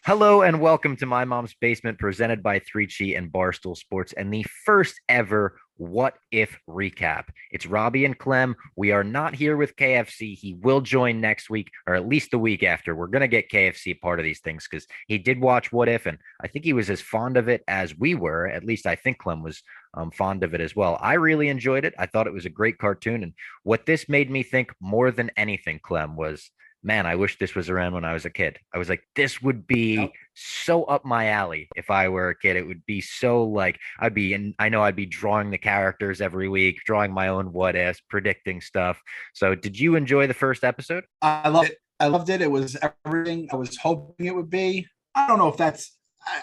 Hello and welcome to My Mom's Basement, presented by 3Chi and Barstool Sports, and the first ever What If recap. It's Robbie and Clem. We are not here with KFC. He will join next week, or at least the week after. We're going to get KFC part of these things because he did watch What If, and I think he was as fond of it as we were. At least I think Clem was fond of it as well. I really enjoyed it. I thought it was a great cartoon. And what this made me think more than anything, Clem, was man, I wish this was around when I was a kid. I was like, this would be Yep. so up my alley if I were a kid. It would be so like I'd be and I know I'd be drawing the characters every week, drawing my own what ifs, predicting stuff. So did you enjoy the first episode? I loved it. I loved it. It was everything I was hoping it would be. I don't know if that's,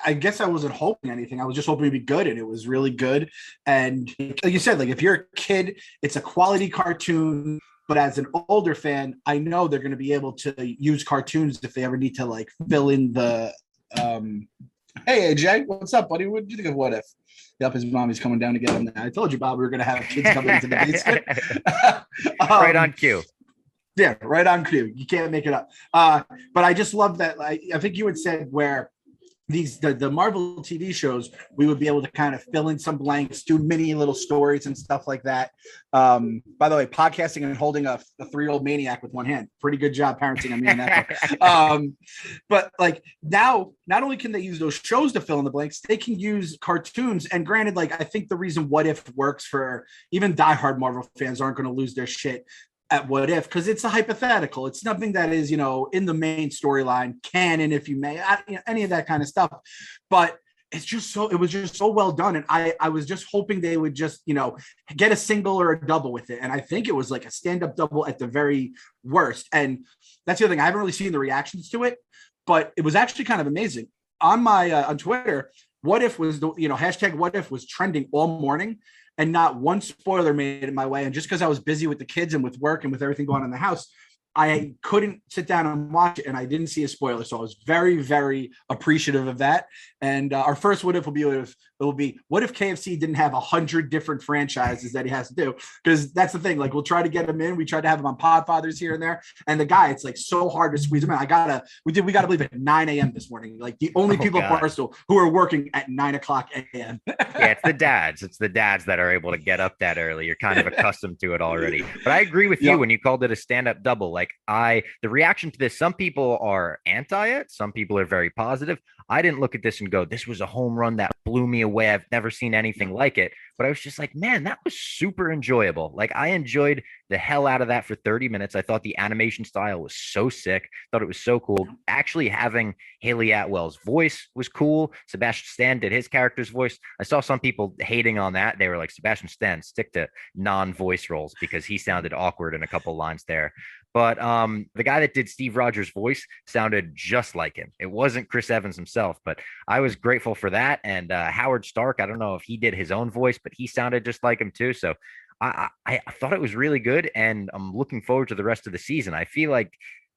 I guess I wasn't hoping anything. I was just hoping it'd be good, and it was really good. And like you said, like if you're a kid, it's a quality cartoon. But as an older fan, I know they're going to be able to use cartoons if they ever need to like fill in the. Hey AJ, what's up, buddy? What did you think of What If? Yep, his mommy's coming down to get him. I told you, Bob, we were going to have kids coming into the basement. Right um, on cue. Yeah, right on cue. You can't make it up. But I just love that. I think you had said where the Marvel TV shows, we would be able to kind of fill in some blanks, do mini little stories and stuff like that. By the way, podcasting and holding a 3-year-old maniac with one hand. Pretty good job parenting on me and that. But like now, not only can they use those shows to fill in the blanks, they can use cartoons. And granted, like I think the reason What If works for even diehard Marvel fans aren't going to lose their shit at What If, because it's a hypothetical. It's nothing that is, in the main storyline, canon, if you may, any of that kind of stuff. But it was just so well done. And I was just hoping they would just, get a single or a double with it. And I think it was like a stand-up double at the very worst. And that's the other thing. I haven't really seen the reactions to it, but it was actually kind of amazing. On Twitter, What If was hashtag What If was trending all morning, and not one spoiler made it my way. And just because I was busy with the kids and with work and with everything going on in the house, I couldn't sit down and watch it, and I didn't see a spoiler. So I was very, very appreciative of that. And our first What If will be what if KFC didn't have 100 different franchises that he has to do? Because that's the thing. Like we'll try to get him in. We tried to have him on Podfathers here and there. And the guy, it's like so hard to squeeze him in. We got to leave at 9 a.m. this morning. Like the only Oh people at God. Barstool who are working at 9 o'clock a.m. Yeah, it's the dads. It's the dads that are able to get up that early. You're kind of accustomed to it already. But I agree with you Yep. when you called it a stand-up double. The reaction to this, some people are anti it, some people are very positive. I didn't look at this and go, this was a home run that blew me away. I've never seen anything like it. But I was just like, man, that was super enjoyable. Like I enjoyed the hell out of that for 30 minutes. I thought the animation style was so sick. Thought it was so cool. Actually having Haley Atwell's voice was cool. Sebastian Stan did his character's voice. I saw some people hating on that. They were like, Sebastian Stan, stick to non-voice roles because he sounded awkward in a couple lines there. But the guy that did Steve Rogers' voice sounded just like him. It wasn't Chris Evans himself, but I was grateful for that. And Howard Stark, I don't know if he did his own voice, but he sounded just like him too. So I thought it was really good, and I'm looking forward to the rest of the season. I feel like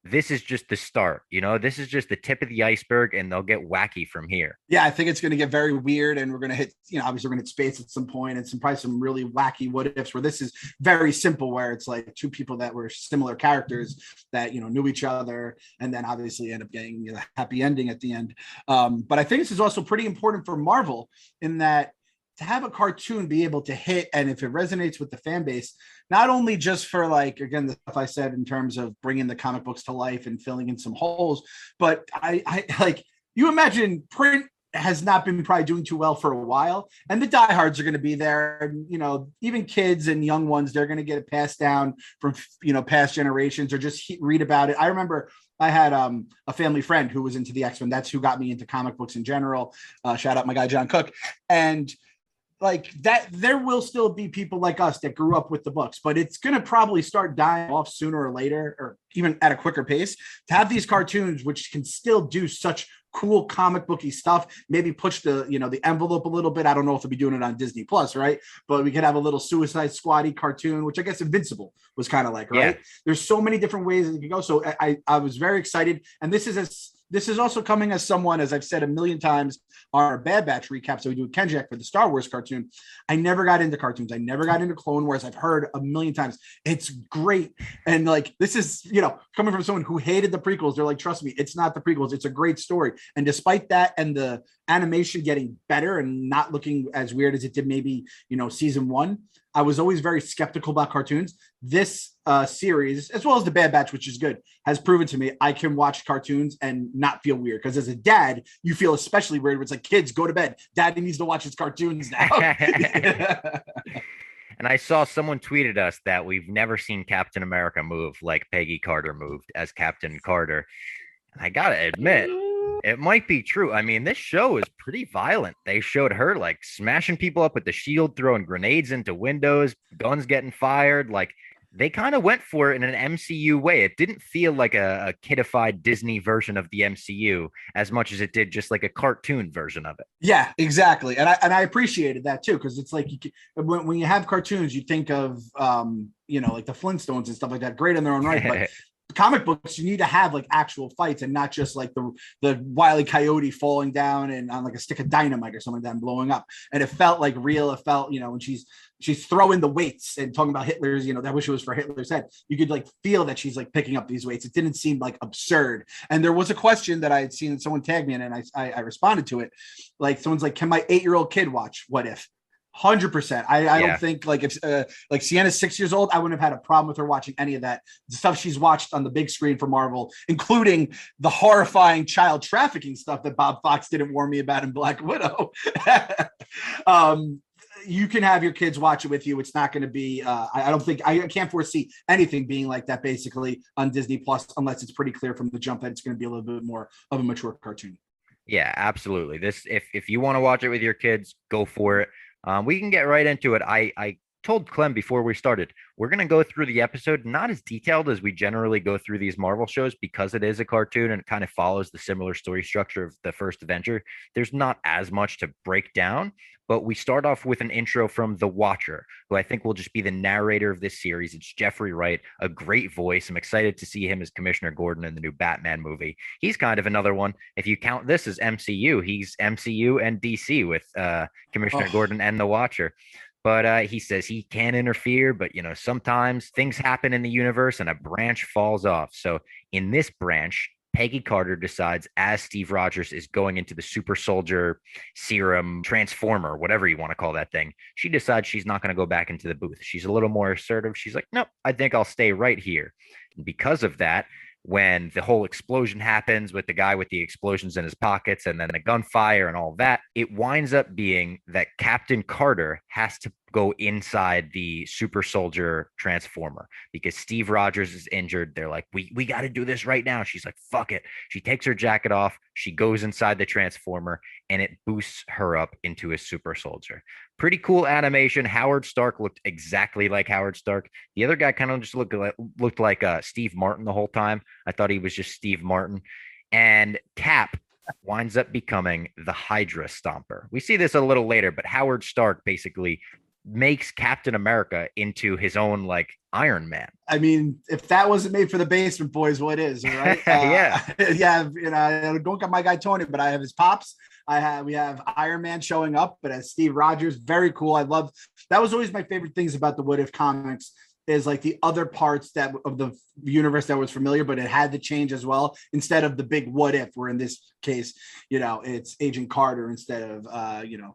this is just the start. This is just the tip of the iceberg, and they'll get wacky from here. Yeah, I think it's going to get very weird, and we're going to hit, obviously we're going to hit space at some point, and probably some really wacky what ifs. Where this is very simple, where it's like two people that were similar characters that knew each other, and then obviously end up getting a happy ending at the end. But I think this is also pretty important for Marvel in that to have a cartoon be able to hit, and if it resonates with the fan base, not only just for like again the stuff I said in terms of bringing the comic books to life and filling in some holes, but I like you imagine print has not been probably doing too well for a while, and the diehards are going to be there, and even kids and young ones, they're going to get it passed down from past generations or just read about it. I remember I had a family friend who was into the X-Men. That's who got me into comic books in general. Shout out my guy John Cook. And like that, there will still be people like us that grew up with the books, but it's going to probably start dying off sooner or later, or even at a quicker pace, to have these cartoons which can still do such cool comic booky stuff. Maybe push the envelope a little bit. I don't know if they'll be doing it on Disney Plus, right? But we could have a little Suicide Squad cartoon, which I guess Invincible was kind of like, Yeah. right? There's so many different ways that you could go. So I was very excited, and this is as this is also coming as someone, as I've said a million times on our Bad Batch recaps that we do with Kenjack for the Star Wars cartoon. I never got into cartoons. I never got into Clone Wars. I've heard a million times it's great, and like this is coming from someone who hated the prequels. They're like, trust me, it's not the prequels. It's a great story, and despite that, and the animation getting better and not looking as weird as it did maybe season one, I was always very skeptical about cartoons. This series, as well as the Bad Batch, which is good, has proven to me I can watch cartoons and not feel weird. Because as a dad, you feel especially weird. It's like, kids, go to bed. Daddy needs to watch his cartoons now. And I saw someone tweeted us that we've never seen Captain America move like Peggy Carter moved as Captain Carter. And I gotta admit, it might be true. I mean, this show is pretty violent. They showed her like smashing people up with the shield, throwing grenades into windows, guns getting fired. Like they kind of went for it in an MCU way. It didn't feel like a kidified Disney version of the MCU as much as it did just like a cartoon version of it. Yeah, exactly. And I appreciated that too, because it's like when you have cartoons, you think of like the Flintstones and stuff like that. Great in their own right, but comic books, you need to have like actual fights and not just like the Wile E. Coyote falling down and on like a stick of dynamite or something like that and blowing up. And it felt like real. It felt, when she's throwing the weights and talking about Hitler's, I wish it was for Hitler's head. You could like feel that she's like picking up these weights. It didn't seem like absurd. And there was a question that I had seen someone tag me in, and I responded to it. Like someone's like, can my 8-year-old kid watch What If? 100%. I don't think like if like Sienna's 6 years old, I wouldn't have had a problem with her watching any of that. The stuff she's watched on the big screen for Marvel, including the horrifying child trafficking stuff that Bob Fox didn't warn me about in Black Widow. You can have your kids watch it with you. It's not going to be, I can't foresee anything being like that basically on Disney Plus, unless it's pretty clear from the jump that it's going to be a little bit more of a mature cartoon. Yeah, absolutely. This, if you want to watch it with your kids, go for it. We can get right into it. I told Clem before we started, we're going to go through the episode, not as detailed as we generally go through these Marvel shows because it is a cartoon and it kind of follows the similar story structure of the first Avenger. There's not as much to break down, but we start off with an intro from The Watcher, who I think will just be the narrator of this series. It's Jeffrey Wright, a great voice. I'm excited to see him as Commissioner Gordon in the new Batman movie. He's kind of another one. If you count this as MCU, he's MCU and DC with Commissioner Gordon and The Watcher. But he says he can't interfere, but, sometimes things happen in the universe and a branch falls off. So in this branch, Peggy Carter decides as Steve Rogers is going into the super soldier serum transformer, whatever you want to call that thing, she decides she's not going to go back into the booth. She's a little more assertive. She's like, nope, I think I'll stay right here. And because of that, when the whole explosion happens with the guy with the explosions in his pockets and then the gunfire and all that, it winds up being that Captain Carter has to go inside the super soldier transformer because Steve Rogers is injured. They're like, we got to do this right now. She's like, fuck it. She takes her jacket off. She goes inside the transformer and it boosts her up into a super soldier. Pretty cool animation. Howard Stark looked exactly like Howard Stark. The other guy kind of just looked like Steve Martin the whole time. I thought he was just Steve Martin. And Cap winds up becoming the Hydra Stomper. We see this a little later, but Howard Stark basically makes Captain America into his own like Iron Man. I mean, if that wasn't made for the Basement Boys, what is, right? Don't got my guy Tony, but I have his pops. We have Iron Man showing up, but as Steve Rogers, very cool. I love that. Was always my favorite things about the What If comics is like the other parts that of the universe that was familiar, but it had to change as well. Instead of the big what if, where in this case, it's Agent Carter instead of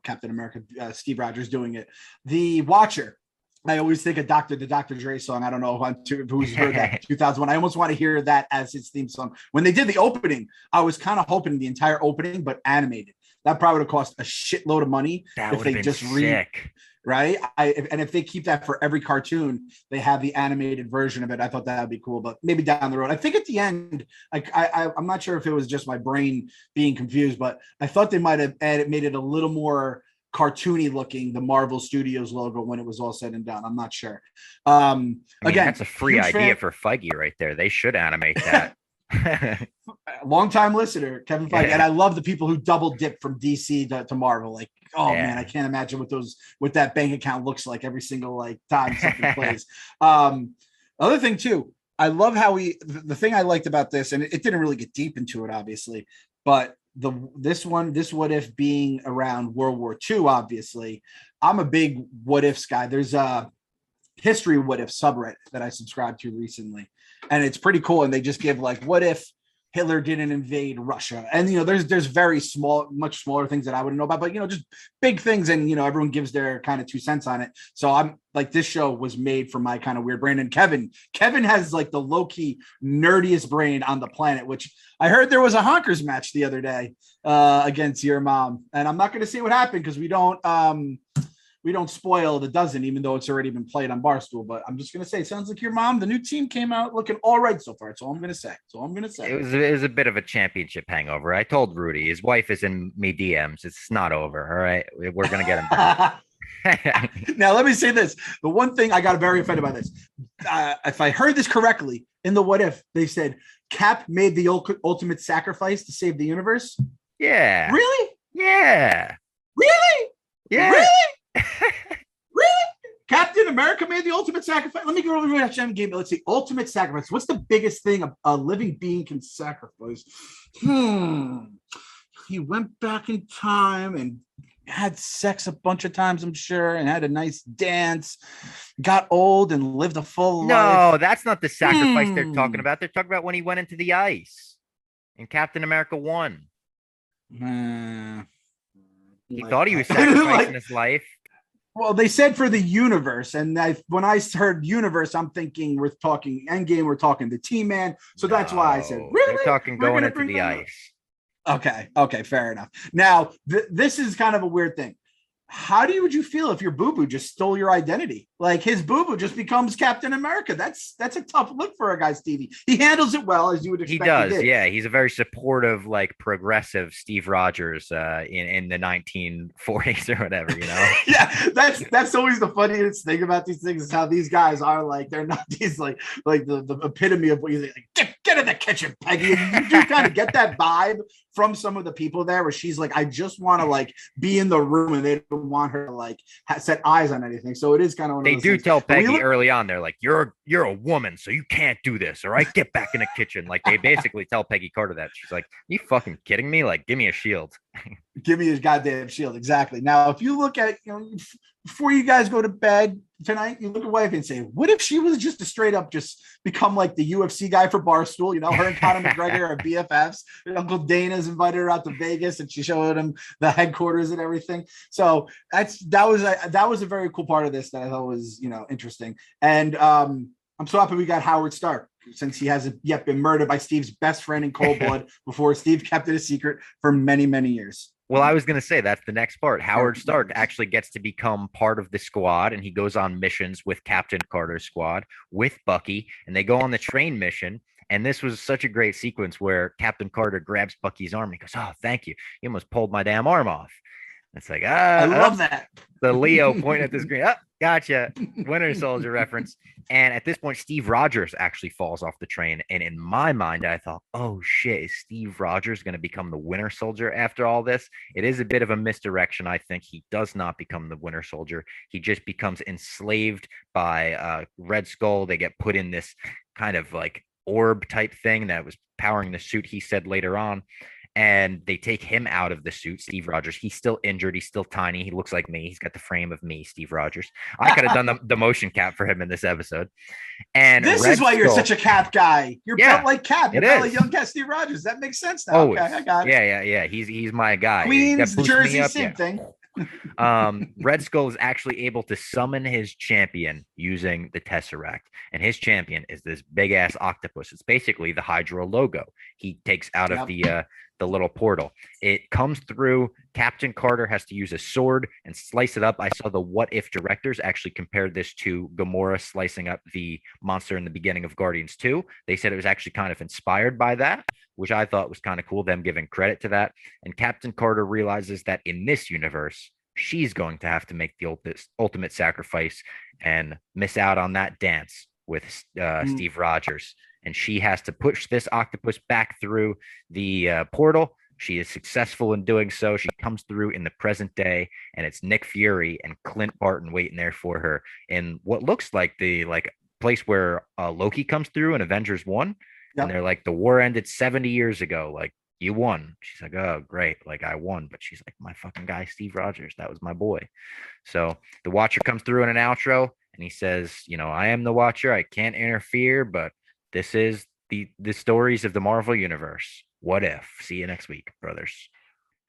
Captain America, Steve Rogers doing it. The Watcher. I always think of the Dr. Dre song. I don't know who's heard that in 2001. I almost want to hear that as his theme song. When they did the opening, I was kind of hoping the entire opening, but animated. That probably would have cost a shitload of money if they just sick. Right. If they keep that for every cartoon, they have the animated version of it. I thought that would be cool, but maybe down the road. I think at the end, I'm not sure if it was just my brain being confused, but I thought they might have made it a little more cartoony looking, the Marvel Studios logo when it was all said and done. I'm not sure. Again, that's a free idea for Feige right there. They should animate that. Long-time listener, Kevin Feige, and I love the people who double dip from DC to Marvel. Like, man, I can't imagine what that bank account looks like every single time something plays. Other thing too, I love how the thing I liked about this, and it didn't really get deep into it, obviously, but this what if being around World War II, obviously, I'm a big what ifs guy. There's a history what if subreddit that I subscribed to recently, and it's pretty cool. And they just give like, what if Hitler didn't invade Russia? And there's very small, much smaller things that I wouldn't know about, but just big things. And everyone gives their kind of 2 cents on it. So I'm like, this show was made for my kind of weird brain. And Kevin has like the low-key nerdiest brain on the planet, which I heard there was a honkers match the other day against your mom. And I'm not going to say what happened because we don't spoil the dozen, even though it's already been played on Barstool. But I'm just going to say, it sounds like your mom, the new team came out looking all right so far. That's all I'm going to say. It was a bit of a championship hangover. I told Rudy, his wife is in me DMs. It's not over. All right. We're going to get him back. Now, let me say this. The one thing I got very offended by this, if I heard this correctly, in the what if, they said Cap made the ultimate sacrifice to save the universe. Yeah. Really? Yeah. Really? Yeah. Really? Really? Captain America made the ultimate sacrifice. Let me go over to that game. Let's see. Ultimate sacrifice. What's the biggest thing a living being can sacrifice? He went back in time and had sex a bunch of times, I'm sure, and had a nice dance, got old and lived a full life. No, that's not the sacrifice they're talking about. They're talking about when he went into the ice and Captain America won. He thought he was sacrificing his life. Well, they said for the universe, and when I heard universe, I'm thinking we're talking Endgame, we're talking the T-Man, so that's why I said, really? They're talking going into the ice. Okay, fair enough. Now, this is kind of a weird thing. How would you feel if your boo-boo just stole your identity? Like his boo-boo just becomes Captain America. That's a tough look for a guy, Stevie. He handles it well, as you would expect. He does, yeah. He's a very supportive, like progressive Steve Rogers in the 1940s or whatever, Yeah, that's always the funniest thing about these things is how these guys are like, they're not these like the epitome of what you think. Like, get in the kitchen, Peggy. And you do kind of get that vibe from some of the people there where she's like, I just want to like be in the room, and they don't want her to like set eyes on anything. So it is kind of they do things. Tell Peggy early on, they're like, you're a woman, so you can't do this, all right? Get back in the kitchen. Like they basically tell Peggy Carter that. She's like, you fucking kidding me? Like, give me a shield. Give me his goddamn shield. Exactly. Now, if you look at, before you guys go to bed tonight, you look at wife and say, what if she was just a straight up just become like the UFC guy for Barstool? Her and Conor McGregor are BFFs. Uncle Dana's invited her out to Vegas and she showed him the headquarters and everything. So that was a very cool part of this that I thought was, interesting. And I'm so happy we got Howard Stark, since he hasn't yet been murdered by Steve's best friend in cold blood before Steve kept it a secret for many, many years. Well, I was going to say that's the next part. Howard Stark actually gets to become part of the squad, and he goes on missions with Captain Carter's squad with Bucky, and they go on the train mission. And this was such a great sequence where Captain Carter grabs Bucky's arm and he goes, oh, thank you. You almost pulled my damn arm off. It's like, I love that. The Leo pointing at the screen. Oh, gotcha. Winter Soldier reference. And at this point, Steve Rogers actually falls off the train. And in my mind, I thought, oh shit, is Steve Rogers going to become the Winter Soldier after all this? It is a bit of a misdirection. I think he does not become the Winter Soldier. He just becomes enslaved by Red Skull. They get put in this kind of like orb type thing that was powering the suit, he said later on. And they take him out of the suit, Steve Rogers. He's still injured. He's still tiny. He looks like me. He's got the frame of me, Steve Rogers. I could have done the motion cap for him in this episode. And this is why you're such a Cap guy. You're built like Cap. You're built like young Cap Steve Rogers. That makes sense now. Always. Okay, I got it. Yeah. He's my guy. Queens, Jersey, same thing. Red Skull is actually able to summon his champion using the Tesseract, and his champion is this big ass octopus. It's basically the Hydra logo. He takes out of the little portal. It comes through. Captain Carter has to use a sword and slice it up. I saw the What If directors actually compared this to Gamora slicing up the monster in the beginning of Guardians 2. They said it was actually kind of inspired by that, which I thought was kind of cool, them giving credit to that. And Captain Carter realizes that in this universe, she's going to have to make the ultimate sacrifice and miss out on that dance with Steve Rogers. And she has to push this octopus back through the portal. She is successful in doing so. She comes through in the present day, and it's Nick Fury and Clint Barton waiting there for her in what looks like the place where Loki comes through in Avengers 1. And Yep. they're like, the war ended 70 years ago. Like, you won. She's like, oh, great. Like, I won. But she's like, my fucking guy, Steve Rogers. That was my boy. So the Watcher comes through in an outro and he says, I am the Watcher. I can't interfere, but this is the stories of the Marvel Universe. What if? See you next week, brothers.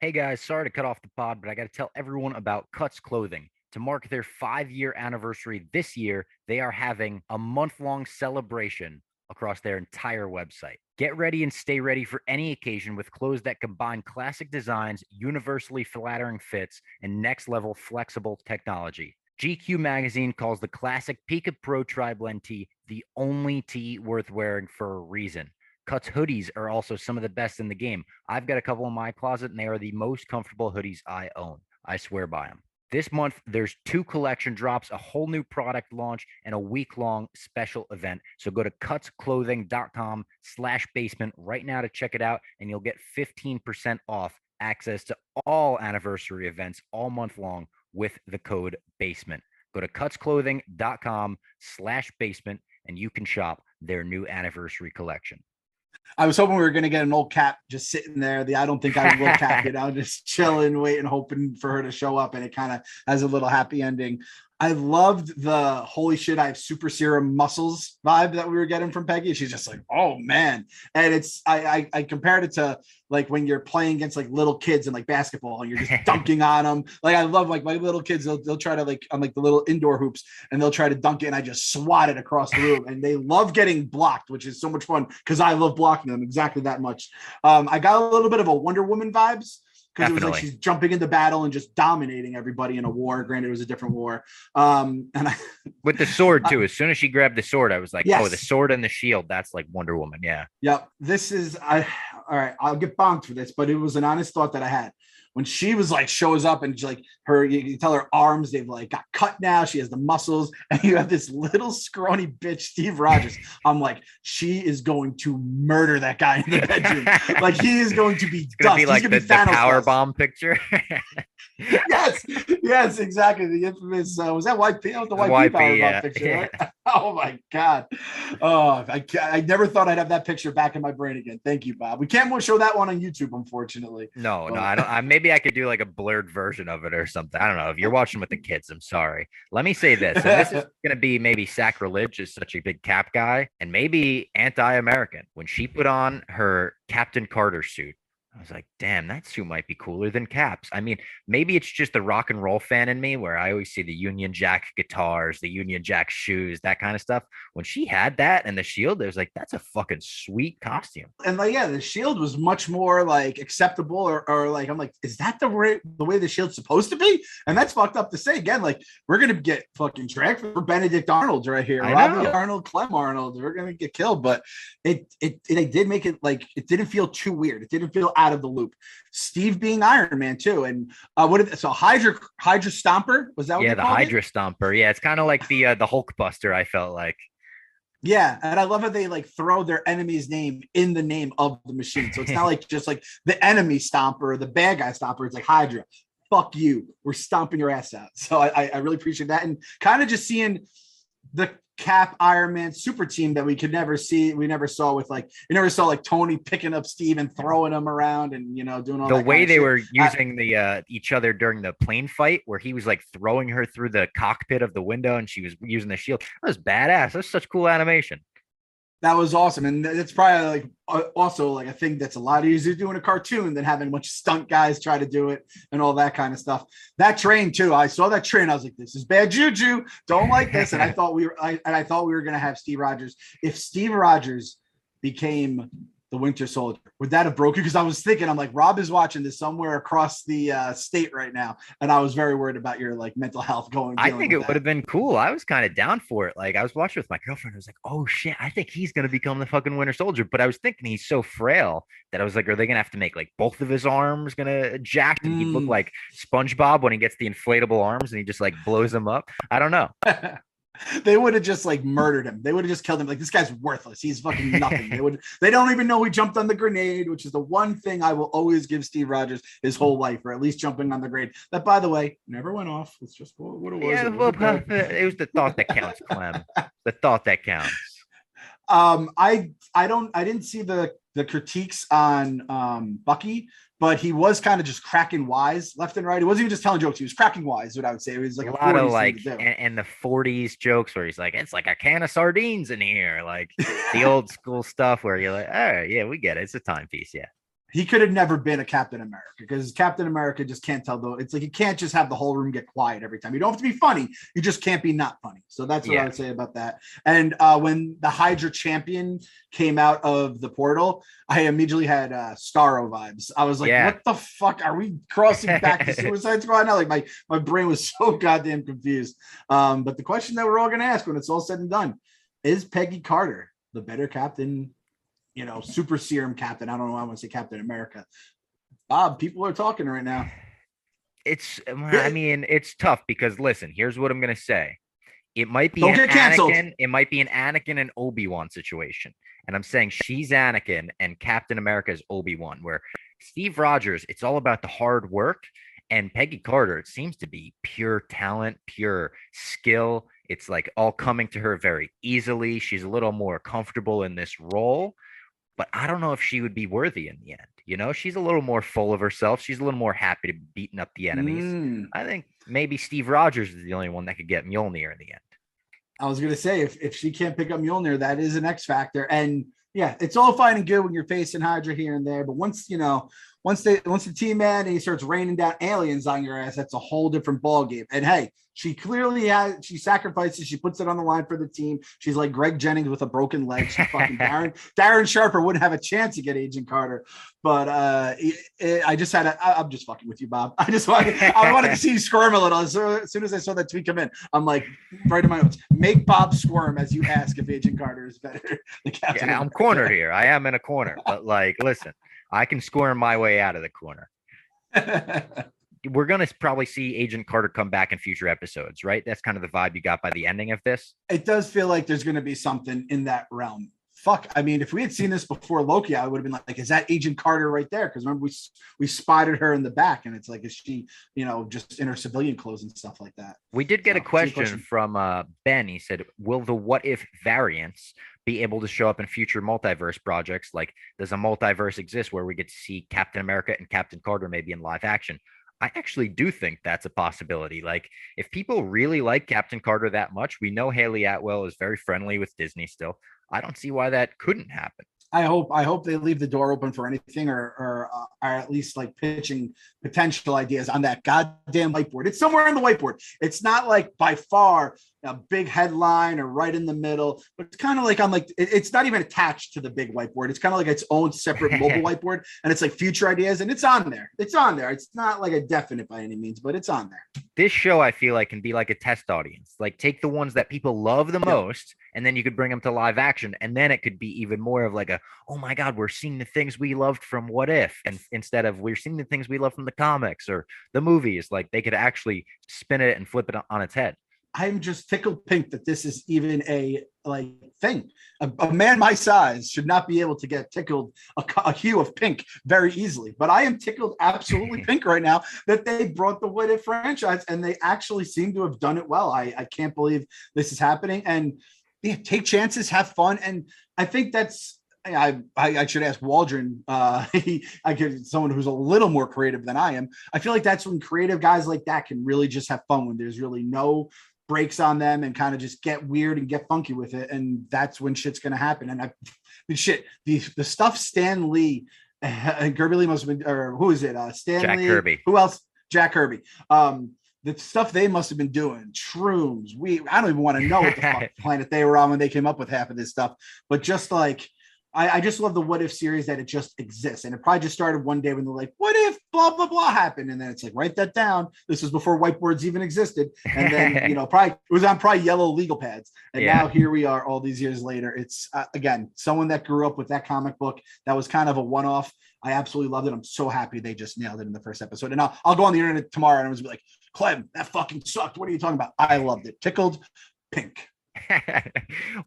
Hey guys, sorry to cut off the pod, but I got to tell everyone about Cuts Clothing. To mark their 5-year anniversary this year, they are having a month-long celebration across their entire website. Get ready and stay ready for any occasion with clothes that combine classic designs, universally flattering fits, and next-level flexible technology. GQ magazine calls the classic Pika Pro Tri-Blend tee the only tee worth wearing for a reason. Cuts hoodies are also some of the best in the game. I've got a couple in my closet, and they are the most comfortable hoodies I own. I swear by them. This month, there's 2 collection drops, a whole new product launch, and a week-long special event. So go to cutsclothing.com/basement right now to check it out, and you'll get 15% off access to all anniversary events all month long with the code BASEMENT. Go to cutsclothing.com/basement, and you can shop their new anniversary collection. I was hoping we were going to get an old Cap just sitting there. The I don't think I will Cap, just chilling, waiting, hoping for her to show up. And it kind of has a little happy ending. I loved the holy shit, I have super serum muscles vibe that we were getting from Peggy. She's just like, oh man. And it's, I compared it to like when you're playing against like little kids in like basketball and you're just dunking on them. Like I love like my little kids, they'll try to like on like the little indoor hoops and they'll try to dunk it and I just swat it across the room and they love getting blocked, which is so much fun because I love blocking them exactly that much. I got a little bit of a Wonder Woman vibes. Because it was like she's jumping into battle and just dominating everybody in a war. Granted, it was a different war. With the sword too. As soon as she grabbed the sword, I was like, yes. Oh, the sword and the shield. That's like Wonder Woman. Yeah. Yep. This is all right. I'll get bonked for this, but it was an honest thought that I had. When she was like shows up and like her, you can tell her arms, they've like got cut now. She has the muscles, and you have this little scrawny bitch, Steve Rogers. I'm like, she is going to murder that guy in the bedroom. Like he is going to be dust. Be like the power bomb picture. yes, exactly. The infamous was that YP? The YP power bomb picture. Right? Oh my god. Oh, I never thought I'd have that picture back in my brain again. Thank you, Bob. We can't show that one on YouTube, unfortunately. No, I don't. Maybe I could do like a blurred version of it or something. I don't know. If you're watching with the kids, I'm sorry. Let me say this, and this is going to be maybe sacrilege as such a big Cap guy, and maybe anti-American. When she put on her Captain Carter suit, I was like, damn, that suit might be cooler than Cap's. I mean, maybe it's just the rock and roll fan in me where I always see the Union Jack guitars, the Union Jack shoes, that kind of stuff. When she had that and the shield, it was like, that's a fucking sweet costume. And like, yeah, the shield was much more like acceptable or like, I'm like, is that the way the shield's supposed to be? And that's fucked up to say again. Like, we're going to get fucking dragged for Benedict Arnold right here. Robbie Arnold, Clem Arnold. We're going to get killed. But it did make it like, it didn't feel too weird. It didn't feel out of the loop. Steve being Iron Man too, and Hydra Stomper, was that what the Hydra Stomper? Yeah, it's kind of like the Hulk Buster. I felt like. Yeah, and I love how they like throw their enemy's name in the name of the machine, so it's not like just like the enemy Stomper, the bad guy Stomper. It's like Hydra. Fuck you, we're stomping your ass out. So I really appreciate that, and kind of just seeing the Cap Iron Man super team that we could never see. We never saw with like, you never saw like Tony picking up Steve and throwing him around and, doing all the that way they were using the each other during the plane fight where he was like throwing her through the cockpit of the window and she was using the shield. That was badass. That's such cool animation. That was awesome. And it's probably like also like a thing that's a lot easier doing a cartoon than having a bunch of stunt guys try to do it and all that kind of stuff. That train too. I saw that train. I was like, this is bad juju. Don't like this. And I thought we were going to have Steve Rogers. If Steve Rogers became the Winter Soldier, would that have broken? Because I was thinking, I'm like, Rob is watching this somewhere across the state right now, and I was very worried about your like mental health going. I think it would have been cool. I was kind of down for it. Like I was watching with my girlfriend. I was like, oh shit, I think he's gonna become the fucking Winter Soldier. But I was thinking he's so frail that I was like, are they gonna have to make like both of his arms gonna jacked and he look like SpongeBob when he gets the inflatable arms and he just like blows them up? I don't know. They would have just like murdered him. They would have just killed him. Like, this guy's worthless. He's fucking nothing. They don't even know he jumped on the grenade, which is the one thing I will always give Steve Rogers his whole life, or at least jumping on the grenade. That, by the way, never went off. It's just what it was. Yeah, well, it was the thought that counts, Clem. The thought that counts. I didn't see the critiques on Bucky, but he was kind of just cracking wise left and right. He wasn't even just telling jokes; he was cracking wise. What I would say, it was like a lot of like and the 40s jokes where he's like, it's like a can of sardines in here, like the old school stuff where you're like, all right, yeah, we get it. It's a timepiece, yeah. He could have never been a Captain America, because Captain America just can't tell though. It's like you can't just have the whole room get quiet every time. You don't have to be funny. You just can't be not funny. So that's what I would say about that. And when the Hydra champion came out of the portal, I immediately had Starro vibes. I was like, what the fuck? Are we crossing back to Suicide Squad now? Like my brain was so goddamn confused. But the question that we're all going to ask when it's all said and done, is Peggy Carter the better Captain, super serum captain? I don't know why I want to say Captain America. Bob, people are talking right now. It's tough because listen, here's what I'm gonna say. It might be It might be an Anakin and Obi-Wan situation. And I'm saying she's Anakin and Captain America is Obi-Wan, where Steve Rogers, it's all about the hard work. And Peggy Carter, it seems to be pure talent, pure skill. It's like all coming to her very easily. She's a little more comfortable in this role. But I don't know if she would be worthy in the end. She's a little more full of herself. She's a little more happy to be beating up the enemies. I think maybe Steve Rogers is the only one that could get Mjolnir in the end. I was going to say, if she can't pick up Mjolnir, that is an X factor. And yeah, it's all fine and good when you're facing Hydra here and there. But once the team man and he starts raining down aliens on your ass, that's a whole different ballgame. And hey, she clearly she sacrifices, she puts it on the line for the team. She's like Greg Jennings with a broken leg. She's fucking Darren Sharper wouldn't have a chance to get Agent Carter. But I just I'm just fucking with you, Bob. I wanted to see you squirm a little. So as soon as I saw that tweet come in, I'm like, right in my notes, make Bob squirm as you ask if Agent Carter is better than Captain America. I'm cornered here. I am in a corner, but like, listen, I can squirm my way out of the corner. We're going to probably see Agent Carter come back in future episodes, right? That's kind of the vibe you got by the ending of this. It does feel like there's going to be something in that realm. Fuck. I mean, if we had seen this before Loki, I would have been like, is that Agent Carter right there? Because remember, we spotted her in the back, and it's like, is she, just in her civilian clothes and stuff like that? We did get a question from Ben. He said, will the what if variants be able to show up in future multiverse projects? Like, does a multiverse exist where we get to see Captain America and Captain Carter maybe in live action? I actually do think that's a possibility. Like, if people really like Captain Carter that much, we know Haley Atwell is very friendly with Disney still. I don't see why that couldn't happen. I hope they leave the door open for anything, or are at least like pitching potential ideas on that goddamn whiteboard. It's somewhere on the whiteboard. It's not like by far a big headline or right in the middle, but it's kind of like it's not even attached to the big whiteboard. It's kind of like its own separate mobile whiteboard, and it's like future ideas, and it's on there. It's on there. It's not like a definite by any means, but it's on there. This show, I feel like, can be like a test audience. Like, take the ones that people love the most, and then you could bring them to live action, and then it could be even more of like oh my God, we're seeing the things we loved from What If, and instead of we're seeing the things we love from the comics or the movies. Like, they could actually spin it and flip it on its head. I'm just tickled pink that this is even a thing. A man my size should not be able to get tickled a hue of pink very easily. But I am tickled absolutely pink right now that they brought the What If franchise, and they actually seem to have done it well. I can't believe this is happening. And take chances, have fun. And I think that's, I should ask Waldron. I get someone who's a little more creative than I am. I feel like that's when creative guys like that can really just have fun, when there's really no breaks on them, and kind of just get weird and get funky with it. And that's when shit's going to happen. And the stuff Stan Lee and Kirby Lee must have been, or who is it? Stan Jack Lee. Kirby. Who else? Jack Kirby. The stuff they must have been doing, shrooms. I don't even want to know what the fuck planet they were on when they came up with half of this stuff. But just like, I just love the What If series, that it just exists. And it probably just started one day when they're like, what if blah, blah, blah happened? And then it's like, write that down. This was before whiteboards even existed. And then, probably it was on yellow legal pads. And now here we are all these years later. It's, again, someone that grew up with that comic book. That was kind of a one-off. I absolutely loved it. I'm so happy they just nailed it in the first episode. And I'll go on the internet tomorrow and I was like, Clem, that fucking sucked. What are you talking about? I loved it. Tickled pink.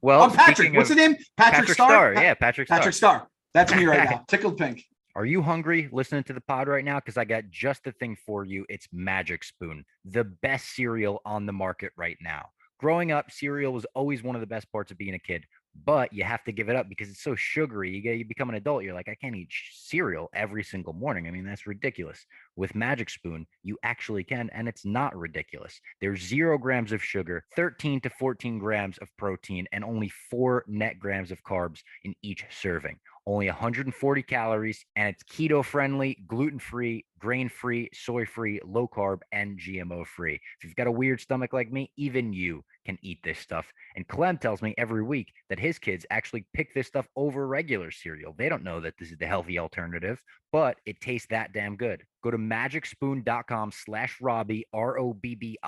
Well, Oh, Patrick. speaking What's of the name? Patrick Patrick Star? Star, yeah, Patrick Star. Patrick Star. That's me right now. Tickled pink. Are you hungry listening to the pod right now? Because I got just the thing for you. It's Magic Spoon, the best cereal on the market right now. Growing up, cereal was always one of the best parts of being a kid, but you have to give it up because it's so sugary. You become an adult, you're like, I can't eat cereal every single morning. I mean, that's ridiculous. With Magic Spoon, you actually can, and it's not ridiculous. There's 0 grams of sugar, 13 to 14 grams of protein, and only 4 net grams of carbs in each serving. Only 140 calories, and it's keto friendly, gluten free, grain free, soy free, low carb, and GMO free. If you've got a weird stomach like me, even you can eat this stuff. And Clem tells me every week that his kids actually pick this stuff over regular cereal. They don't know that this is the healthy alternative, but it tastes that damn good. Go to magicspoon.com/Robbie, Robbie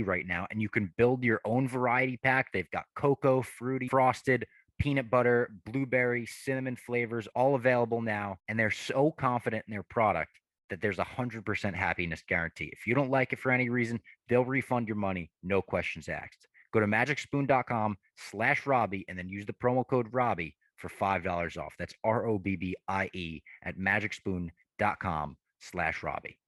right now, and you can build your own variety pack. They've got cocoa, fruity, frosted, peanut butter, blueberry, cinnamon flavors, all available now. And they're so confident in their product that there's 100% happiness guarantee. If you don't like it for any reason, they'll refund your money, no questions asked. Go to magicspoon.com/Robbie and then use the promo code Robbie for $5 off. That's Robbie at magicspoon.com/Robbie.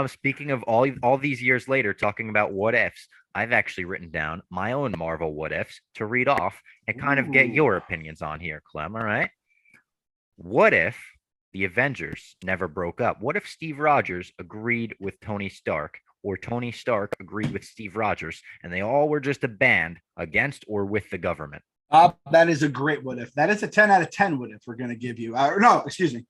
Speaking of all these years later, talking about what ifs, I've actually written down my own Marvel what ifs to read off and kind of get your opinions on here, Clem. All right. What if the Avengers never broke up? What if Steve Rogers agreed with Tony Stark, or Tony Stark agreed with Steve Rogers, and they all were just a band against or with the government? That is a great what if. That is a 10 out of 10 what if we're going to give you. No, excuse me.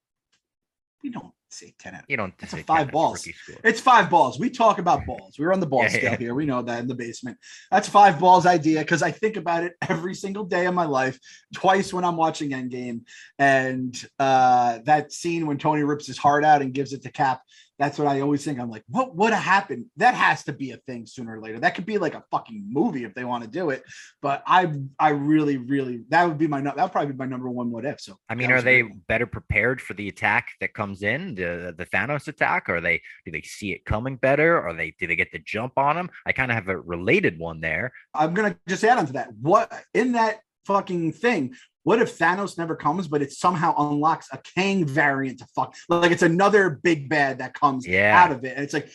We don't say 10 out of 10. You don't It's say a 5 balls. It's 5 balls. We talk about balls. We're on the ball scale here. We know that in the basement. That's 5 balls idea because I think about it every single day of my life, twice when I'm watching Endgame. And that scene when Tony rips his heart out and gives it to Cap, that's what I always think. I'm like, what would have happened? That has to be a thing sooner or later. That could be like a fucking movie if they want to do it. But I really, that would probably be my number one what if. So I mean, are they better prepared for the attack that comes in, the Thanos attack? Do they see it coming better? Do they get the jump on them? I kind of have a related one there. I'm gonna just add on to that. What in that fucking thing? What if Thanos never comes, but it somehow unlocks a Kang variant to fuck? Like it's another big bad that comes out of it. And it's like,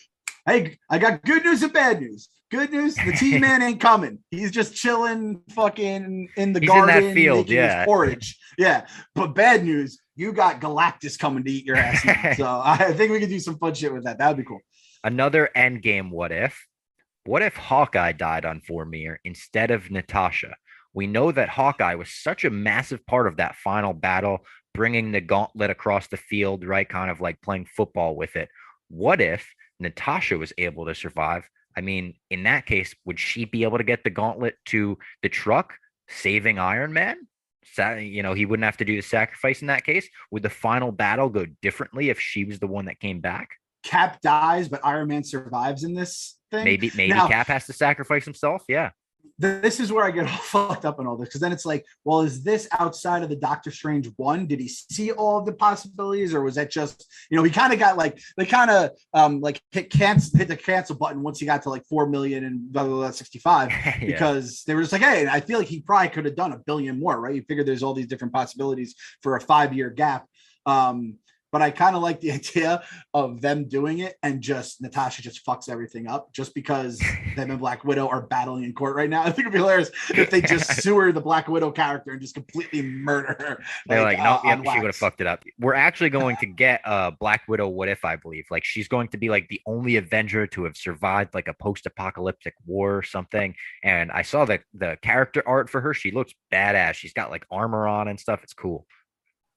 hey, I got good news and bad news. Good news, the T-Man ain't coming. He's just chilling fucking in the garden, in that field, making his porridge. Yeah. But bad news, you got Galactus coming to eat your ass now. So I think we could do some fun shit with that. That would be cool. Another Endgame what if. What if Hawkeye died on Vormir instead of Natasha? We know that Hawkeye was such a massive part of that final battle, bringing the gauntlet across the field, right? Kind of like playing football with it. What if Natasha was able to survive? I mean, in that case, would she be able to get the gauntlet to the truck, saving Iron Man? He wouldn't have to do the sacrifice in that case. Would the final battle go differently if she was the one that came back? Cap dies, but Iron Man survives in this thing. Maybe now, Cap has to sacrifice himself. Yeah. This is where I get all fucked up on all this because then it's like, well, is this outside of the Doctor Strange one? Did he see all of the possibilities, or was that just he kind of got like they kind of hit the cancel button once he got to like 4 million and blah blah blah 65 because they were just like, hey, I feel like he probably could have done 1 billion more, right? You figure there's all these different possibilities for a 5-year gap. But I kind of like the idea of them doing it and just Natasha just fucks everything up just because them and Black Widow are battling in court right now. I think it'd be hilarious if they just sewer the Black Widow character and just completely murder her. They're like no, yep, she would have fucked it up. We're actually going to get Black Widow what if, I believe. Like she's going to be like the only Avenger to have survived like a post-apocalyptic war or something. And I saw the character art for her. She looks badass. She's got like armor on and stuff. It's cool.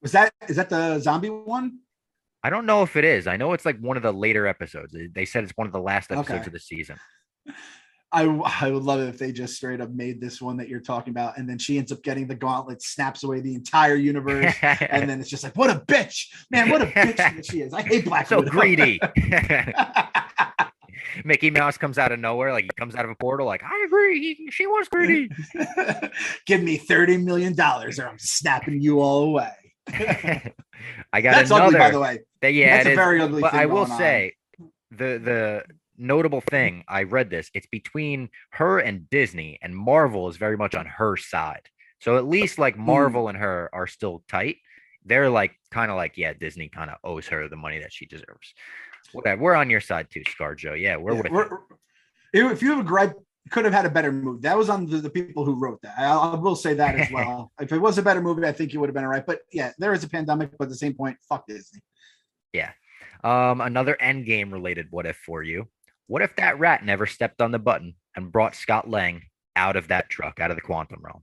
Is that the zombie one? I don't know if it is. I know it's like one of the later episodes. They said it's one of the last episodes of the season. I would love it if they just straight up made this one that you're talking about, and then she ends up getting the gauntlet, snaps away the entire universe, and then it's just like, what a bitch, man! What a bitch that she is. I hate Black Widow. So greedy. Mickey Mouse comes out of nowhere, like he comes out of a portal, like I agree. She was greedy. Give me $30 million, or I'm snapping you all away. I got That's another, ugly, by the way. That's a very ugly. But thing I will say, the notable thing, I read this. It's between her and Disney, and Marvel is very much on her side. So at least like Mm. Marvel and her are still tight. They're like kind of like, yeah, Disney kind of owes her the money that she deserves. Whatever. We're on your side too, ScarJo. Yeah, we're Yeah, with you. if you have a gripe, could have had a better movie. That was on the people who wrote that. I will say that as well. If it was a better movie, I think it would have been all right. But yeah, there is a pandemic, but at the same point, fuck Disney. Yeah. Another end game related what if for you. What if that rat never stepped on the button and brought Scott Lang out of that truck, out of the quantum realm?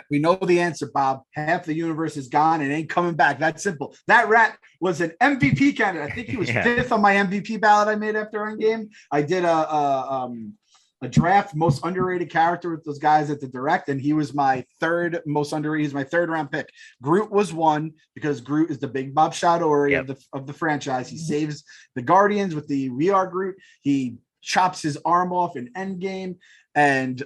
We know the answer, Bob. Half the universe is gone and ain't coming back. That's simple. That rat was an MVP candidate. I think he was Yeah. fifth on my MVP ballot I made after Endgame. I did a draft most underrated character with those guys at the direct, and he was my third most underrated. He's my third round pick. Groot was one because Groot is the big Bob Shadori Yep. of the franchise. He saves the Guardians with the We Are Groot. He chops his arm off in Endgame, and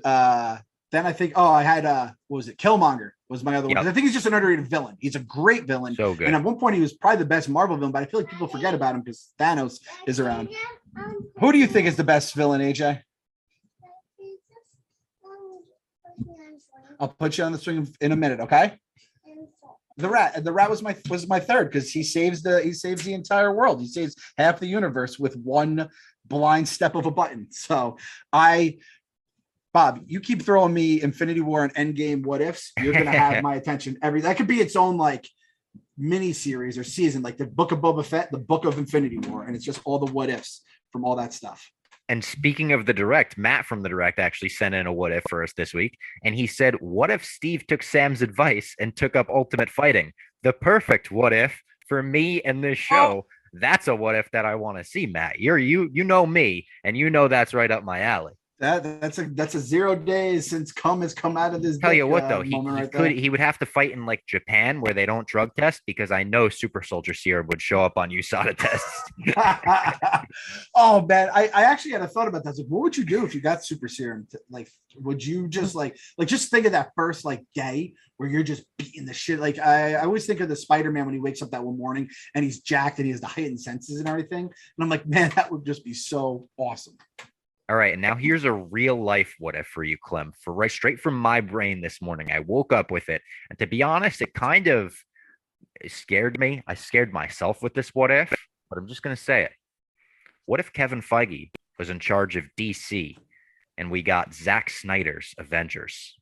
then I think, I had what was it? Killmonger was my other one. Yep. I think he's just an underrated villain. He's a great villain. So good. And at one point he was probably the best Marvel villain, but I feel like people forget about him because Thanos is around. Who do you think is the best villain, AJ? I'll put you on the swing in a minute, okay? The rat was my third because he saves the entire world. He saves half the universe with one blind step of a button. So Bob, you keep throwing me Infinity War and Endgame what ifs, you're gonna have my attention. That could be its own like mini series or season, like the Book of Boba Fett, the Book of Infinity War, and it's just all the what ifs from all that stuff. And speaking of the direct, Matt from the direct actually sent in a what if for us this week. And he said, what if Steve took Sam's advice and took up Ultimate Fighting? The perfect what if for me and this show. That's a what if that I want to see, Matt. You know me, and you know that's right up my alley. That's a 0 days since Cum has come out of this. Tell you what though, he he would have to fight in like Japan where they don't drug test, because I know Super Soldier Serum would show up on USADA tests. Oh man, I actually had a thought about that. Like, what would you do if you got super serum? Like, would you just like just think of that first like day where you're just beating the shit? Like I always think of the Spider-Man when he wakes up that one morning and he's jacked and he has the heightened senses and everything. And I'm like, man, that would just be so awesome. All right, and now here's a real life what if for you, Clem. For right straight from my brain this morning. I woke up with it, and to be honest, it scared me. I scared myself with this what if, but I'm just gonna say it. What if Kevin Feige was in charge of DC and we got Zack Snyder's Avengers?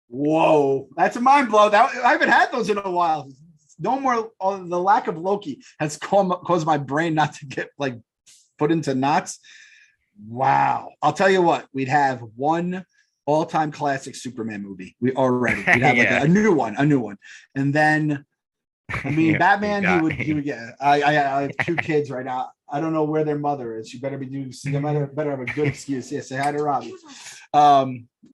Whoa, that's a mind blow. I haven't had those in a while. No more. The lack of Loki has caused my brain not to get like put into knots. Wow. I'll tell you what, we'd have one all-time classic Superman movie. We'd have like a new one. And then, I mean, Batman, he would get, I have two kids right now. I don't know where their mother is. She better better have a good excuse. Yeah, say hi to Robbie.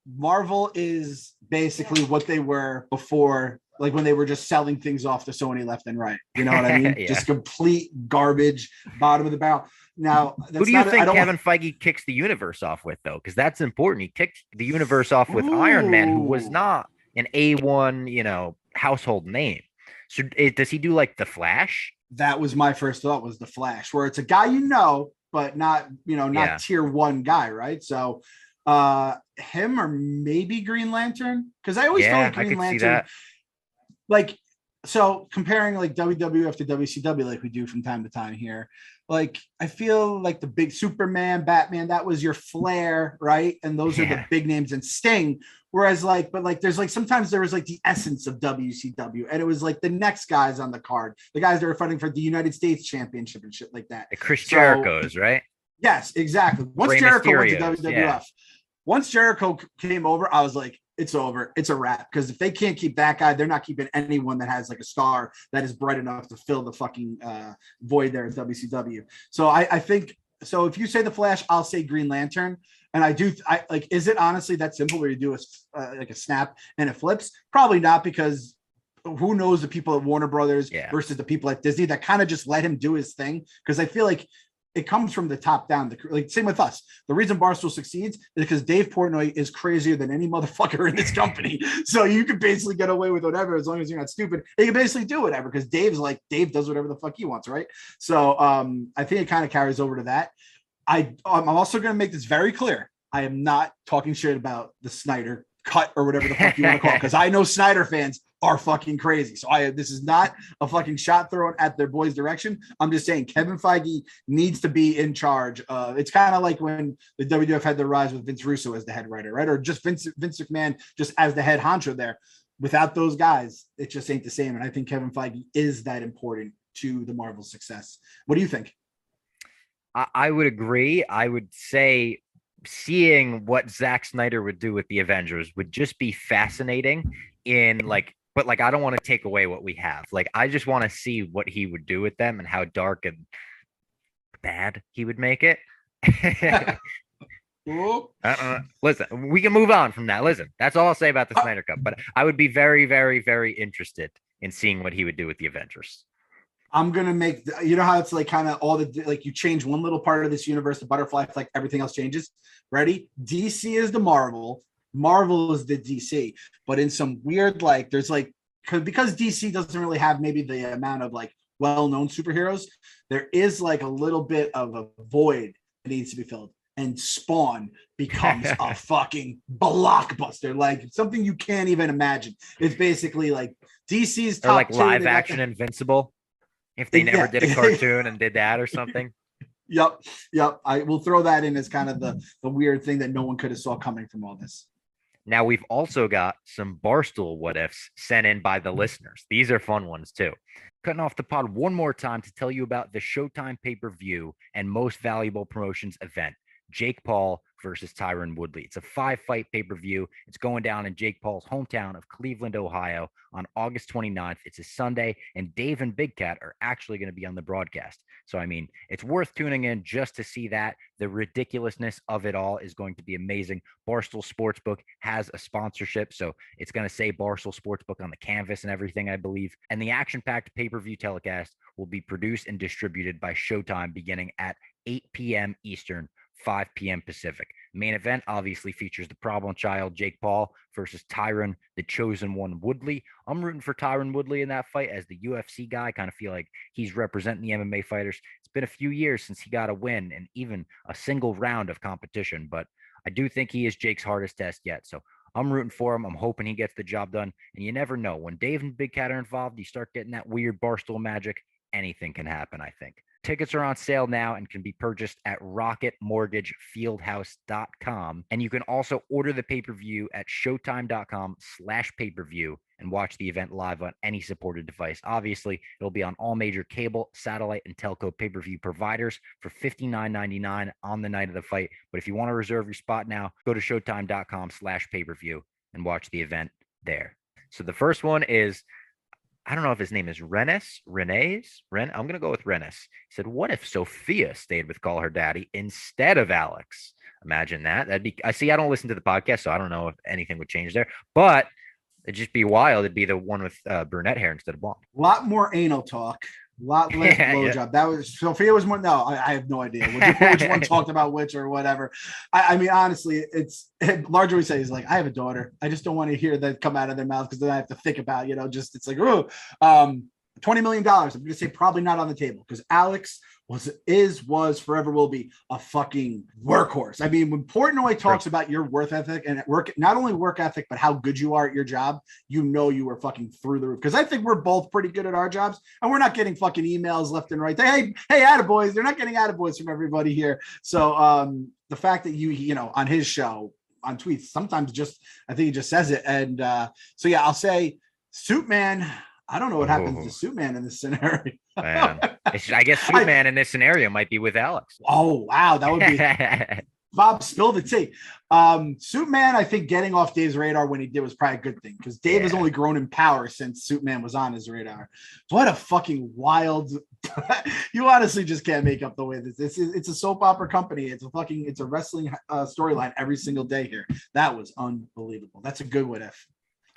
Marvel is basically what they were before, like when they were just selling things off to Sony left and right. You know what I mean? Yeah. Just complete garbage, bottom of the barrel. Now, who do you think Kevin Feige kicks the universe off with, though? Because that's important. He kicked the universe off with Iron Man, who was not an A1, household name. So does he do like the Flash? That was my first thought, was the Flash, where it's a guy but not tier one guy, right? So him or maybe Green Lantern, because I always thought Green Lantern, like, so comparing like WWF to WCW, like we do from time to time here, like I feel like the big Superman, Batman, that was your flair, right? And those are the big names, and Sting. Whereas there's like sometimes there was like the essence of WCW, and it was like the next guys on the card, the guys that were fighting for the United States Championship and shit like that. The Chris Jericho's, right? Yes, exactly. Once Jericho went to WWF, once Jericho came over, I was like, it's over. It's a wrap. Because if they can't keep that guy, they're not keeping anyone that has like a star that is bright enough to fill the fucking void there at WCW. So I think, so if you say the Flash, I'll say Green Lantern. And I like, is it honestly that simple where you do like a snap and it flips? Probably not, because who knows the people at Warner Brothers versus the people at Disney that kind of just let him do his thing. Because I feel like it comes from the top down. Like same with us. The reason Barstool succeeds is because Dave Portnoy is crazier than any motherfucker in this company. So you can basically get away with whatever as long as you're not stupid. You can basically do whatever because Dave does whatever the fuck he wants, right? So I think it kind of carries over to that. I'm also going to make this very clear. I am not talking shit about the Snyder cut or whatever the fuck you want to call it, because I know Snyder fans are fucking crazy. So this is not a fucking shot thrown at their boys' direction. I'm just saying Kevin Feige needs to be in charge. It's kind of like when the WWF had their rise with Vince Russo as the head writer, right? Or just Vince McMahon just as the head honcho there. Without those guys, it just ain't the same. And I think Kevin Feige is that important to the Marvel success. What do you think? I would agree. I would say seeing what Zack Snyder would do with the Avengers would just be fascinating but I don't want to take away what we have. Like, I just want to see what he would do with them and how dark and bad he would make it. Listen, we can move on from that. Listen, that's all I'll say about the Snyder Cut, but I would be very, very, very interested in seeing what he would do with the Avengers. I'm going to make, you know how it's like kind of all the, like you change one little part of this universe, the butterfly, like everything else changes. Ready? DC is the Marvel is the DC, but in some weird, like there's like, because DC doesn't really have maybe the amount of like well-known superheroes, there is like a little bit of a void that needs to be filled. And Spawn becomes a fucking blockbuster, like something you can't even imagine. It's basically like DC's top or like live action Invincible. If they never did a cartoon and did that or something. Yep. I will throw that in as kind of the weird thing that no one could have saw coming from all this. Now, we've also got some Barstool what ifs sent in by the listeners. These are fun ones too. Cutting off the pod one more time to tell you about the Showtime pay-per-view and most valuable promotions event, Jake Paul versus Tyron Woodley. It's a 5-fight pay-per-view. It's going down in Jake Paul's hometown of Cleveland, Ohio on August 29th. It's a Sunday, and Dave and Big Cat are actually going to be on the broadcast. So, I mean, it's worth tuning in just to see that. The ridiculousness of it all is going to be amazing. Barstool Sportsbook has a sponsorship, so it's going to say Barstool Sportsbook on the canvas and everything, I believe. And the action-packed pay-per-view telecast will be produced and distributed by Showtime beginning at 8 p.m. Eastern, 5 p.m. Pacific. Main event obviously features the problem child Jake Paul versus Tyron, the chosen one, Woodley. I'm rooting for Tyron Woodley in that fight as the UFC guy. Kind of feel like he's representing the MMA fighters. It's been a few years since he got a win and even a single round of competition, but I do think he is Jake's hardest test yet. So I'm rooting for him. I'm hoping he gets the job done. And you never know. When Dave and Big Cat are involved, you start getting that weird Barstool magic. Anything can happen, I think. Tickets are on sale now and can be purchased at rocketmortgagefieldhouse.com. And you can also order the pay-per-view at showtime.com/pay-per-view and watch the event live on any supported device. Obviously, it'll be on all major cable, satellite, and telco pay-per-view providers for $59.99 on the night of the fight. But if you want to reserve your spot now, go to showtime.com/pay-per-view and watch the event there. So the first one is, I don't know if his name is Renes. I'm going to go with Renes. He said, what if Sophia stayed with Call Her Daddy instead of Alex? Imagine that. I don't listen to the podcast, so I don't know if anything would change there, but it'd just be wild. It'd be the one with brunette hair instead of blonde. A lot more anal talk. A lot less blowjob. Yeah. That was Sophia was more. No, I have no idea which one talked about which or whatever. I mean, honestly, it's largely say is like, I have a daughter. I just don't want to hear that come out of their mouth because then I have to think about, just it's like, $20 million. I'm going to say probably not on the table because Alex was forever will be a fucking workhorse. I mean, when Portnoy talks about your work ethic and not only work ethic, but how good you are at your job, you were fucking through the roof. Because I think we're both pretty good at our jobs, and we're not getting fucking emails left and right. Hey, attaboys. They're not getting attaboys from everybody here. So the fact that you on his show on tweets, sometimes I think he just says it. And so yeah, I'll say Suit Man. I don't know what happens to Suit Man in this scenario. Man. I guess Suit Man in this scenario might be with Alex. Oh, wow. That would be Bob, spill the tea. Suit Man, I think getting off Dave's radar when he did was probably a good thing because Dave has only grown in power since Suit Man was on his radar. What a fucking wild. You honestly just can't make up the way this is. It's a soap opera company. It's a wrestling storyline every single day here. That was unbelievable. That's a good what if.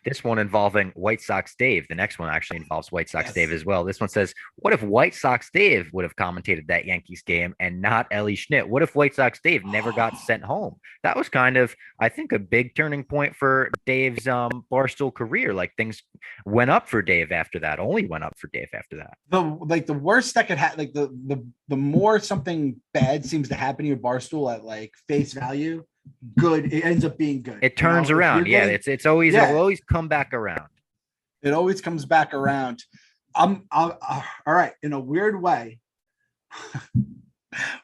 This one involving White Sox Dave. The next one actually involves White Sox Dave Yes. as well. This one says, what if White Sox Dave would have commentated that Yankees game and not Ellie Schnitt? What if White Sox Dave never got sent home? That was kind of, I think, a big turning point for Dave's Barstool career. Like things went up for Dave after that, only went up for Dave after that. The worst that could happen, like the more something bad seems to happen to your Barstool at like face value, good, it ends up being good. It turns around. Yeah, it's always yeah, it'll always come back around. it always comes back around. I'm all right. In a weird way,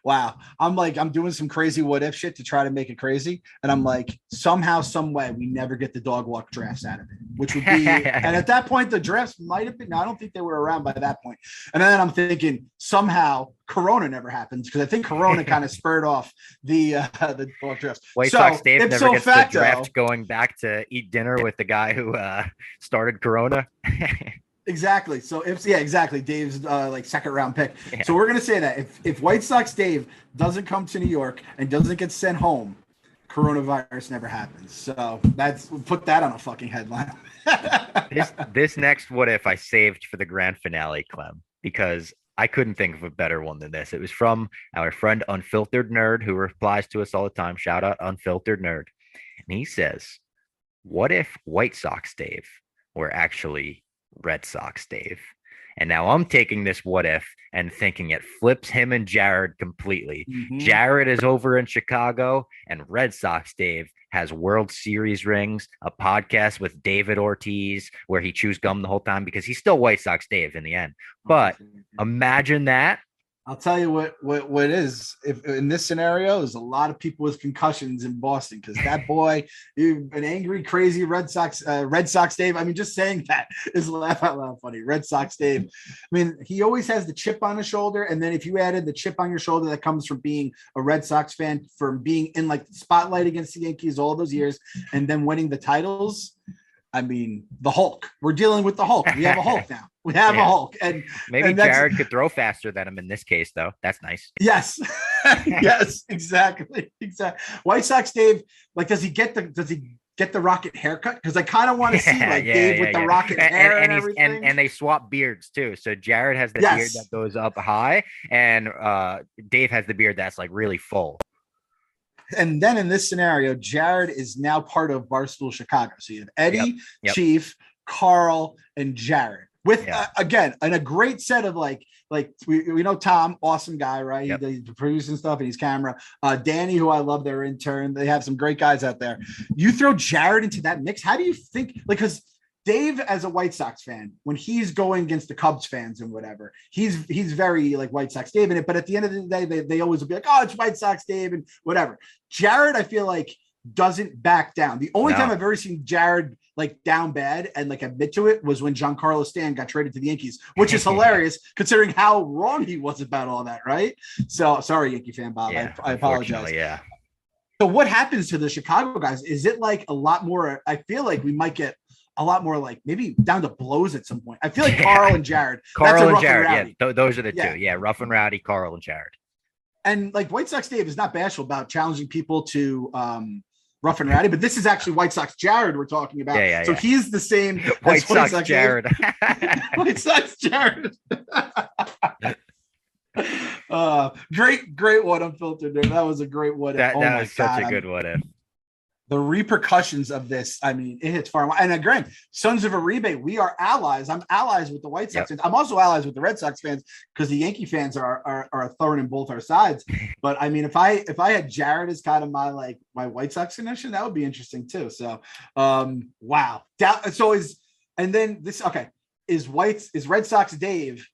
wow. I'm doing some crazy what if shit to try to make it crazy. And I'm like, somehow, some way, we never get the dog walk drafts out of it, which would be, and at that point, the drafts might have been, no, I don't think they were around by that point. And then I'm thinking somehow Corona never happens because I think Corona kind of spurred off the dog drafts. White Sox Dave never gets the draft going back to eat dinner with the guy who started Corona. Exactly. So exactly. Dave's like second round pick. Yeah. So we're gonna say that if White Sox Dave doesn't come to New York and doesn't get sent home, coronavirus never happens. So put that on a fucking headline. This next what if I saved for the grand finale, Clem, because I couldn't think of a better one than this. It was from our friend Unfiltered Nerd, who replies to us all the time. Shout out Unfiltered Nerd. And he says, what if White Sox Dave were actually Red Sox Dave? And now I'm taking this what if and thinking it flips him and Jared completely. Mhm. Jared is over in Chicago, and Red Sox Dave has World Series rings, a podcast with David Ortiz where he chews gum the whole time because he's still White Sox Dave in the end. But imagine that. I'll tell you what is, if in this scenario, there's a lot of people with concussions in Boston because that boy, an angry, crazy Red Sox Dave. I mean, just saying that is laugh out loud funny. Red Sox Dave. I mean, he always has the chip on his shoulder, and then if you added the chip on your shoulder that comes from being a Red Sox fan, from being in like the spotlight against the Yankees all those years, and then winning the titles. I mean, the Hulk. We're dealing with the Hulk. We have a Hulk now. We have a Hulk, and maybe Jared could throw faster than him in this case, though. That's nice. Yes, yes, exactly. White Sox Dave, like, does he get the rocket haircut? Because I kind of want to see Dave with the rocket hair and everything. And they swap beards too. So Jared has the beard that goes up high, and Dave has the beard that's like really full. And then in this scenario, Jared is now part of Barstool Chicago. So you have Eddie, Chief, Carl, and Jared. With again, and a great set of like we know Tom, awesome guy, right? Yep. He's producing stuff and he's camera. Danny, who I love, their intern. They have some great guys out there. You throw Jared into that mix. How do you think? Like, because Dave, as a White Sox fan, when he's going against the Cubs fans and whatever, he's very like White Sox Dave in it. But at the end of the day, they always will be like, oh, it's White Sox Dave and whatever. Jared, I feel like, doesn't back down. The only time I've ever seen Jared like down bad and like admit to it was when Giancarlo Stanton got traded to the Yankees, which is hilarious considering how wrong he was about all that, right? So sorry, Yankee fan Bob. I apologize. Yeah. So what happens to the Chicago guys? Is it like a lot more? I feel like we might get a lot more like maybe down to blows at some point. I feel like Carl and Jared. Carl and Jared, those are the two. Yeah, Rough and Rowdy, Carl and Jared. And like White Sox Dave is not bashful about challenging people to Rough and Rowdy, but this is actually White Sox Jared we're talking about. So he's the same White Sox Jared. White Sox Jared. Great one, Unfiltered. That was a great one. That was such a good one. The repercussions of this, I mean, it hits far. And again, Sons of Uribe, we are allies. I'm allies with the White Sox fans. I'm also allies with the Red Sox fans because the Yankee fans are a thorn in both our sides. But I mean, if I had Jared as kind of my White Sox connection, that would be interesting too. So, wow. Is Red Sox Dave?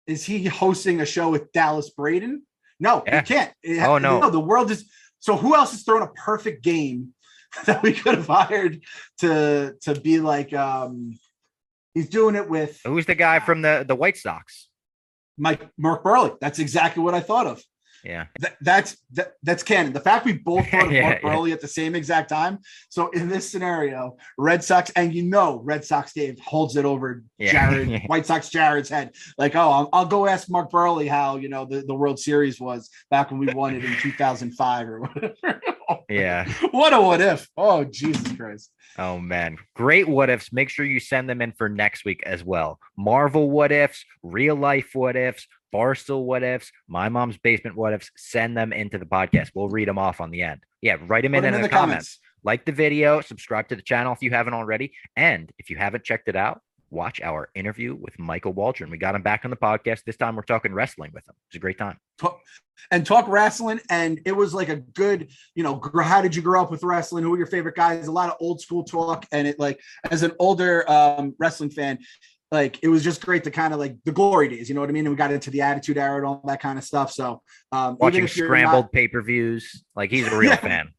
Is he hosting a show with Dallas Braden? No, he can't. No, the world is. So who else is throwing a perfect game that we could have hired to be like he's doing it with who's the guy from the White Sox? Mark Burley. That's exactly what I thought of. Yeah. That's canon. The fact we both thought of Yeah, Mark yeah. Burley at the same exact time. So in this scenario, Red Sox, and Red Sox Dave holds it over Yeah. White Sox Jared's head. Like, oh, I'll go ask Mark Burley how the World Series was back when we won it in 2005 or whatever. Yeah. What a what if? Oh, Jesus Christ. Oh man, great what ifs. Make sure you send them in for next week as well. Marvel what ifs, real life what ifs, Barstool what ifs, my mom's basement what ifs. Send them into the podcast. We'll read them off on the end. Yeah, write them Put in them in the the comments. comments. Like the video, subscribe to the channel if you haven't already, and if you haven't checked it out, watch our interview with Michael Waldron. We got him back on the podcast. This time we're talking wrestling with him. It was a great time. Talk wrestling, and it was like a good, how did you grow up with wrestling? Who were your favorite guys? A lot of old school talk, and it, like, as an older wrestling fan, like, it was just great to kind of like the glory days, you know what I mean? And we got into the Attitude Era and all that kind of stuff. So Watching scrambled pay-per-views, like, he's a real fan.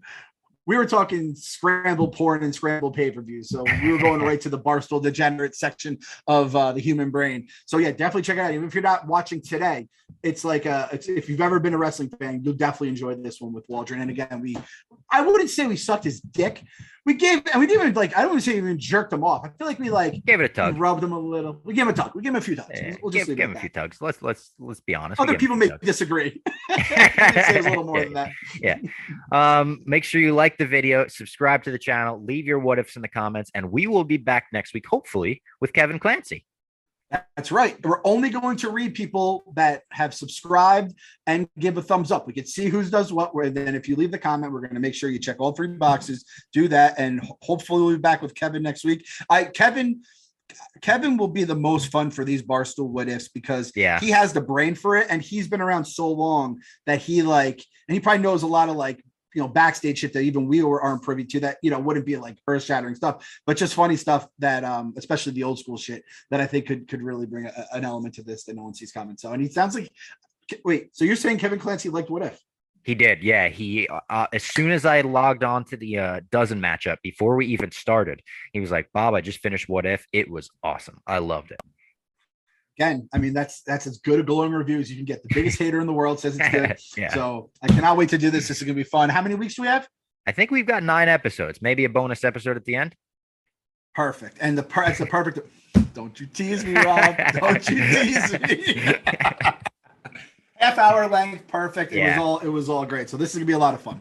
We were talking scrambled porn and scrambled pay-per-views. So we were going right to the Barstool Degenerate section of the human brain. So yeah, definitely check it out. Even if you're not watching today, it's like if you've ever been a wrestling fan, you'll definitely enjoy this one with Waldron. And again, I wouldn't say we sucked his dick. We didn't even I don't want to say even jerked him off. I feel like we gave it a tug. Rubbed him a little. We gave him a tug. We gave him a few tugs. Yeah, We'll just give him a few tugs. Let's be honest. Other people may disagree. Say a little more than that. Yeah. Make sure you like the video, subscribe to the channel, leave your what ifs in the comments, and we will be back next week, hopefully, with Kevin Clancy. That's right. We're only going to read people that have subscribed and give a thumbs up. We can see who does what. Then if you leave the comment, we're going to make sure you check all 3 boxes, do that, and hopefully we'll be back with Kevin next week. Kevin will be the most fun for these Barstool what ifs because he has the brain for it, and he's been around so long that he probably knows a lot of backstage shit that even we aren't privy to, that wouldn't be like earth-shattering stuff, but just funny stuff that especially the old school shit that I think could really bring an element to this that no one sees coming. So, and he sounds like, wait, so you're saying Kevin Clancy liked what if? He did, yeah. He as soon as I logged on to the dozen matchup before we even started, he was like, Bob, I just finished what if. It was awesome. I loved it. Again, I mean, that's as good a glowing review as you can get. The biggest hater in the world says it's good. Yeah. So I cannot wait to do this. This is going to be fun. How many weeks do we have? I think we've got 9 episodes, maybe a bonus episode at the end. Perfect. And that's the perfect. Don't you tease me, Rob. Don't you tease me. Half hour length. Perfect. It was all great. So this is going to be a lot of fun.